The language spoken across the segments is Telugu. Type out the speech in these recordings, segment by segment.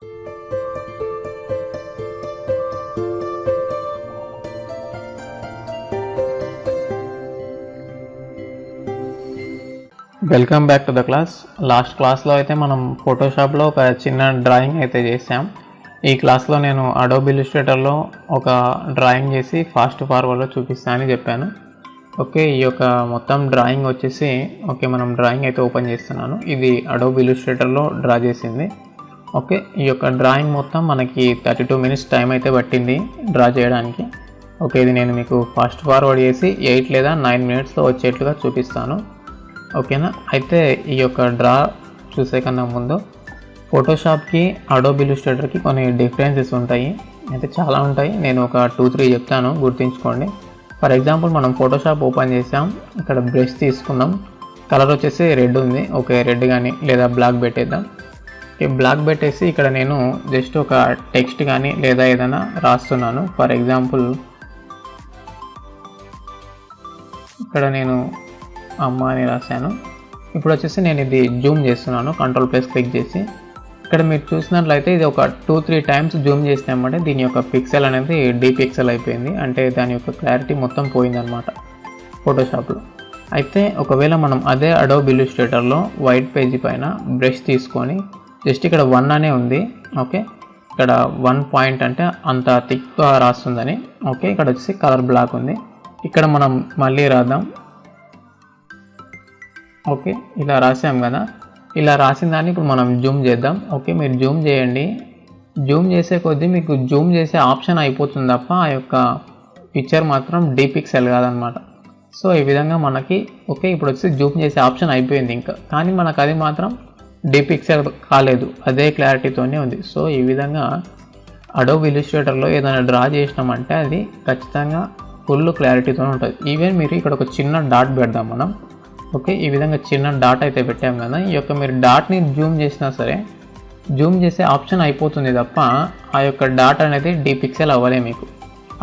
Welcome back to the class. Last క్లాస్లో అయితే మనం ఫోటోషాప్లో ఒక చిన్న డ్రాయింగ్ అయితే చేసాం. ఈ క్లాస్లో నేను అడోబ్ ఇల్లుస్ట్రేటర్లో ఒక డ్రాయింగ్ చేసి ఫాస్ట్ ఫార్వర్డ్లో చూపిస్తానని చెప్పాను. ఓకే, ఈ యొక్క మొత్తం డ్రాయింగ్ వచ్చేసి మనం డ్రాయింగ్ అయితే ఓపెన్ చేస్తున్నాను. ఇది అడోబ్ ఇల్లుస్ట్రేటర్లో డ్రా చేసింది. ఓకే, ఈ యొక్క డ్రాయింగ్ మొత్తం మనకి 32 minutes టైం అయితే పట్టింది డ్రా చేయడానికి. ఓకే, ఇది నేను మీకు ఫాస్ట్ ఫార్వర్డ్ చేసి 8 లేదా 9 minutesలో వచ్చేట్లుగా చూపిస్తాను. ఓకేనా. అయితే ఈ యొక్క డ్రా చూసే కన్నా ముందు ఫోటోషాప్కి అడోబ్ ఇల్లుస్ట్రేటర్కి కొన్ని డిఫరెన్సెస్ ఉంటాయి. అయితే చాలా ఉంటాయి, నేను ఒక 2-3 చెప్తాను, గుర్తుంచుకోండి. ఫర్ ఎగ్జాంపుల్ మనం ఫోటోషాప్ ఓపెన్ చేసాం, ఇక్కడ బ్రష్ తీసుకుందాం, కలర్ వచ్చేసి రెడ్ ఉంది. ఓకే, రెడ్ కానీ లేదా బ్లాక్ పెట్టేద్దాం. ఓకే, బ్లాక్ పెట్టేసి ఇక్కడ నేను జస్ట్ ఒక టెక్స్ట్ కానీ లేదా ఏదైనా రాస్తున్నాను. ఫర్ ఎగ్జాంపుల్ ఇక్కడ నేను అమ్మ అని రాశాను. ఇప్పుడు వచ్చేసి నేను ఇది జూమ్ చేస్తున్నాను, Ctrl+ క్లిక్ చేసి. ఇక్కడ మీరు చూసినట్లయితే ఇది ఒక 2-3 times జూమ్ చేసినామంటే దీని యొక్క పిక్సెల్ అనేది డీపిక్సెల్ అయిపోయింది, అంటే దాని యొక్క క్లారిటీ మొత్తం పోయిందనమాట ఫోటోషాప్లో. అయితే ఒకవేళ మనం అదే అడోబ్ ఇల్లుస్ట్రేటర్లో వైట్ పేజీ పైన బ్రష్ తీసుకొని జస్ట్ ఇక్కడ 1 అనే ఉంది. ఓకే, ఇక్కడ 1 పాయింట్ అంటే అంత థిక్గా రాస్తుందని. ఓకే, ఇక్కడ వచ్చేసి కలర్ బ్లాక్ ఉంది. ఇక్కడ మనం మళ్ళీ రాద్దాం. ఓకే, ఇలా రాసాం కదా. ఇలా రాసిన దాన్ని ఇప్పుడు మనం జూమ్ చేద్దాం. ఓకే, మీరు జూమ్ చేయండి. జూమ్ చేసే కొద్దీ మీకు జూమ్ చేసే ఆప్షన్ అయిపోతుంది తప్ప ఆ యొక్క పిక్చర్ మాత్రం డీపిక్సెల్ కాదనమాట. సో ఈ విధంగా మనకి ఓకే ఇప్పుడు వచ్చి జూమ్ చేసే ఆప్షన్ అయిపోయింది ఇంకా, కానీ మనకు అది మాత్రం డీపిక్సెల్ కాలేదు, అదే క్లారిటీతోనే ఉంది. సో ఈ విధంగా అడోబ్ ఇల్లుస్ట్రేటర్లో ఏదైనా డ్రా చేసినామంటే అది ఖచ్చితంగా ఫుల్ క్లారిటీతో ఉంటుంది. ఈవెన్ మీరు ఇక్కడ ఒక చిన్న డాట్ పెడదాం మనం. ఓకే, ఈ విధంగా చిన్న డాట్ అయితే పెట్టాం కదా. ఈ యొక్క మీరు డాట్ని జూమ్ చేసినా సరే జూమ్ చేసే ఆప్షన్ అయిపోతుంది తప్ప ఆ యొక్క డాట్ అనేది డీపిక్సెల్ అవ్వలే మీకు.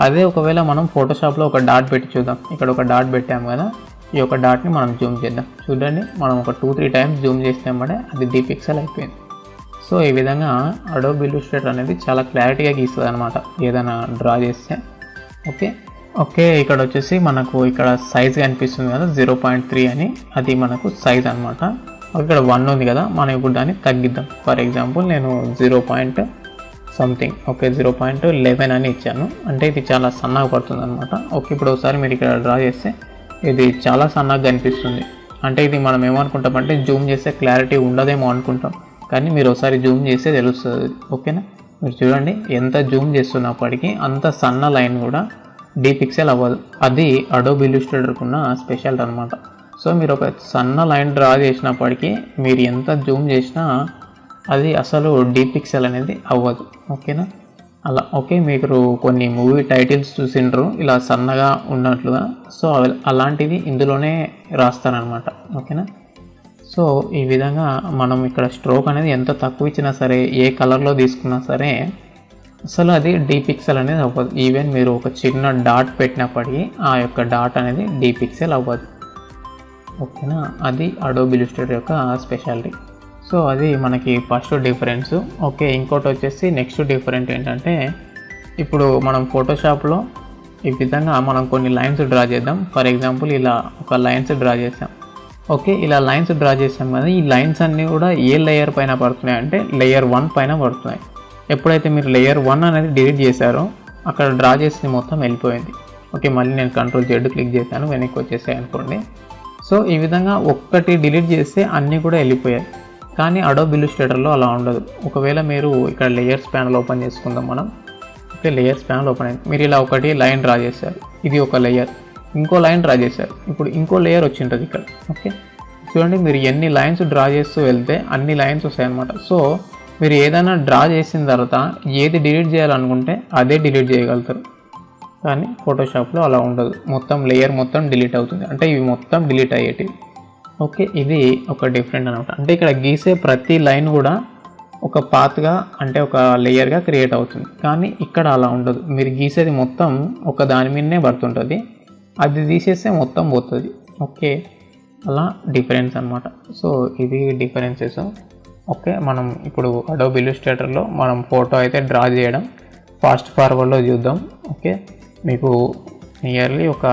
అదే ఒకవేళ మనం ఫోటోషాప్లో ఒక డాట్ పెట్టి చూద్దాం. ఇక్కడ ఒక డాట్ పెట్టాం కదా, ఈ యొక్క డాట్ని మనం జూమ్ చేద్దాం. చూడండి, మనం ఒక 2-3 times జూమ్ చేసినామంటే అది డీపిక్సెల్ అయిపోయింది. సో ఈ విధంగా అడోబ్ ఇల్లుస్ట్రేటర్ అనేది చాలా క్లారిటీగా గీస్తుంది అనమాట ఏదైనా డ్రా చేస్తే. ఓకే ఓకే ఇక్కడ వచ్చేసి మనకు ఇక్కడ సైజ్ కనిపిస్తుంది కదా 0.3 అని, అది మనకు సైజ్ అనమాట. ఇక్కడ 1 ఉంది కదా, మనం ఇప్పుడు దాన్ని తగ్గిద్దాం. ఫర్ ఎగ్జాంపుల్ నేను 0.something ఓకే 0.11 అని ఇచ్చాను, అంటే ఇది చాలా సన్నగా పడుతుంది అనమాట. ఓకే, ఇప్పుడు ఒకసారి మీరు ఇక్కడ డ్రా చేస్తే ఇది చాలా సన్నగా కనిపిస్తుంది. అంటే ఇది మనం ఏమనుకుంటామంటే జూమ్ చేస్తే క్లారిటీ ఉండదేమో అనుకుంటాం, కానీ మీరు ఒకసారి జూమ్ చేస్తే తెలుస్తుంది. ఓకేనా, మీరు చూడండి ఎంత జూమ్ చేస్తున్నప్పటికీ అంత సన్న లైన్ కూడా డీపిక్సెల్ అవ్వదు. అది అడోబ్ ఇల్లుస్ట్రేటర్కి ఉన్న స్పెషల్ అనమాట. సో మీరు ఒక సన్న లైన్ డ్రా చేసినప్పటికీ మీరు ఎంత జూమ్ చేసినా అది అసలు డీపిక్సెల్ అనేది అవ్వదు. ఓకేనా, అలా. ఓకే, మీరు కొన్ని మూవీ టైటిల్స్ చూసిండ్రు ఇలా సన్నగా ఉన్నట్లుగా, సో అలాంటివి ఇందులోనే రాస్తారనమాట. ఓకేనా, సో ఈ విధంగా మనం ఇక్కడ స్ట్రోక్ అనేది ఎంత తక్కువ ఇచ్చినా సరే, ఏ కలర్లో తీసుకున్నా సరే అసలు అది డీపిక్సెల్ అనేది అవ్వదు. ఈవెన్ మీరు ఒక చిన్న డాట్ పెట్టినప్పటికీ ఆ యొక్క డాట్ అనేది డీపిక్సెల్ అవ్వదు. ఓకేనా, అది అడోబ్ ఇల్లుస్ట్రేటర్ యొక్క స్పెషాలిటీ. సో అది మనకి ఫస్ట్ డిఫరెన్స్. ఓకే, ఇంకోటి వచ్చేసి నెక్స్ట్ డిఫరెంట్ ఏంటంటే ఇప్పుడు మనం ఫోటోషాప్లో ఈ విధంగా మనం కొన్ని లైన్స్ డ్రా చేద్దాం. ఫర్ ఎగ్జాంపుల్ ఇలా ఒక లైన్స్ డ్రా చేసాం. ఓకే, ఇలా లైన్స్ డ్రా చేసాం కదా, ఈ లైన్స్ అన్నీ కూడా ఏ లేయర్ పైన పడుతున్నాయి అంటే లేయర్ 1 పైన పడుతున్నాయి. ఎప్పుడైతే మీరు లేయర్ 1 అనేది డిలీట్ చేశారో అక్కడ డ్రా చేసింది మొత్తం వెళ్ళిపోయింది. ఓకే, మళ్ళీ నేను Ctrl+Z క్లిక్ చేశాను, వెనక్కి వచ్చేసాయి అనుకోండి. సో ఈ విధంగా ఒక్కటి డిలీట్ చేస్తే అన్నీ కూడా వెళ్ళిపోయాయి. కానీ అడోబ్ ఇల్లుస్ట్రేటర్లో అలా ఉండదు. ఒకవేళ మీరు ఇక్కడ లేయర్స్ ప్యానల్ ఓపెన్ చేసుకుందాం మనం. ఓకే, లేయర్స్ ప్యానల్ ఓపెన్ అయింది. మీరు ఇలా ఒకటి లైన్ డ్రా చేశారు, ఇది ఒక లేయర్. ఇంకో లైన్ డ్రా చేశారు, ఇప్పుడు ఇంకో లేయర్ వచ్చి ఉంటుంది ఇక్కడ. ఓకే, చూడండి, మీరు ఎన్ని లైన్స్ డ్రా చేస్తూ వెళ్తే అన్ని లైన్స్ వస్తాయి అన్నమాట. సో మీరు ఏదైనా డ్రా చేసిన తర్వాత ఏది డిలీట్ చేయాలనుకుంటే అదే డిలీట్ చేయగలుగుతారు, కానీ ఫోటోషాప్లో అలా ఉండదు. మొత్తం లేయర్ మొత్తం డిలీట్ అవుతుంది, అంటే ఇవి మొత్తం డిలీట్ అయ్యేటివి. ఓకే, ఇది ఒక డిఫరెంట్ అనమాట. అంటే ఇక్కడ గీసే ప్రతి లైన్ కూడా ఒక పాత్గా అంటే ఒక లేయర్గా క్రియేట్ అవుతుంది, కానీ ఇక్కడ అలా ఉండదు. మీరు గీసేది మొత్తం ఒక దాని మీదనే పడుతుంటుంది, అది తీసేస్తే మొత్తం పోతుంది. ఓకే, అలా డిఫరెన్స్ అనమాట. సో ఇది డిఫరెన్సెస్. ఓకే, మనం ఇప్పుడు అడోబ్ ఇల్లుస్ట్రేటర్లో మనం ఫోటో అయితే డ్రా చేయడం ఫాస్ట్ ఫార్వర్డ్లో చూద్దాం. ఓకే, మీకు నియర్లీ ఒక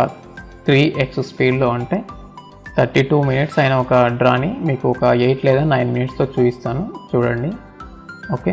3x స్పీడ్లో అంటే 32 మినిట్స్ అయిన ఒక డ్రాని మీకు ఒక 8 లేదా 9 మినిట్స్తో చూపిస్తాను చూడండి. ఓకే,